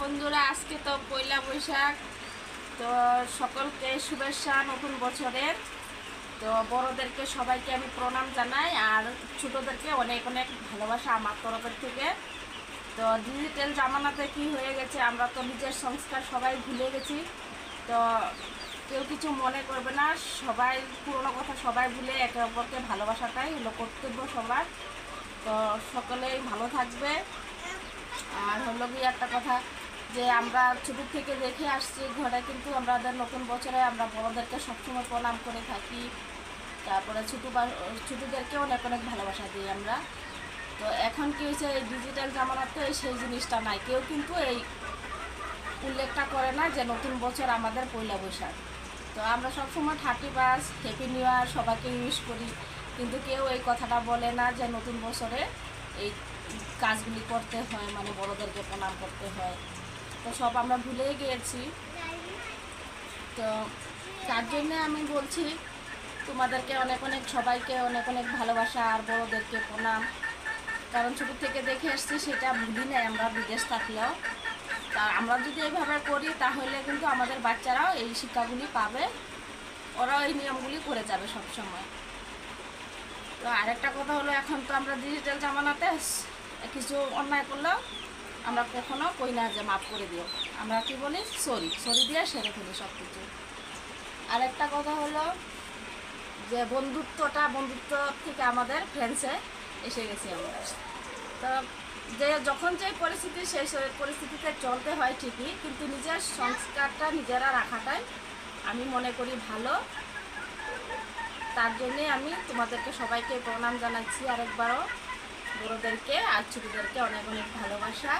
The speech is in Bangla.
বন্ধুরা, আজকে তো পয়লা বৈশাখ। তো সকলকে শুভেচ্ছা নতুন বছরের। তো বড়দেরকে সবাইকে আমি প্রণাম জানাই, আর ছোটোদেরকে অনেক অনেক ভালোবাসা আমার তরফের থেকে। তো ডিজিটাল জামানাতে কি হয়ে গেছে, আমরা তো নিজের সংস্কার সবাই ভুলে গেছি। তো কেউ কিছু মনে করবে না, সবাই পুরোনো কথা সবাই ভুলে একে অপরকে ভালোবাসাটাই হলো কর্তব্য সবার। তো সকলেই ভালো থাকবে। আর হলো গিয়ে একটা কথা, যে আমরা ছোটো থেকে দেখে আসছি ঘরে, কিন্তু আমাদের নতুন বছরে আমরা বড়োদেরকে সবসময় প্রণাম করে থাকি। তারপরে ছোটোদেরকে অনেক অনেক ভালোবাসা দিই আমরা। তো এখন কি হয়েছে, এই ডিজিটাল জামানাতে সেই জিনিসটা নাই, কেউ কিন্তু এই উল্লেখটা করে না যে নতুন বছর আমাদের পয়লা বৈশাখ। তো আমরা সবসময় 31 হ্যাপি নিউ ইয়ার সবাইকে উইশ করি, কিন্তু কেউ এই কথাটা বলে না যে নতুন বছরে এই কাজগুলি করতে হয়, মানে বড়োদেরকে প্রণাম করতে হয়। তো সব আমরা ভুলেই গিয়েছি। তো তার জন্যে আমি বলছি তোমাদেরকে অনেক অনেক, সবাইকে অনেক অনেক ভালোবাসা আর বড়োদেরকে প্রণাম। কারণ ছোটো থেকে দেখে এসছি, সেটা ভুলি নাই আমরা বিদেশ থাকলেও। তা আমরা যদি এইভাবে করি তাহলে কিন্তু আমাদের বাচ্চারাও এই শিক্ষাগুলি পাবে, ওরাও এই নিয়মগুলি করে যাবে সব সময়। তো আরেকটা কথা হলো, এখন তো আমরা ডিজিটাল জামানাতে কিছু অন্যায় করলেও আমরা কখনো কই না যে মাফ করে দিও, আমরা কি বলি সরি সরি দিয়ে সেরে ফেলি সব কিছু। আরেকটা কথা হলো যে বন্ধুত্ব থেকে আমাদের ফ্রেন্ডসে এসে গেছি আমরা। তো যে যখন যে পরিস্থিতি, সেই পরিস্থিতিতে চলতে হয় ঠিকই, কিন্তু নিজের সংস্কারটা নিজেরা রাখাটাই আমি মনে করি ভালো। তার জন্যে আমি তোমাদেরকে সবাইকে প্রণাম জানাচ্ছি আরেকবারও, বড়োদেরকে আর ছোটোদেরকে অনেক অনেক ভালোবাসা।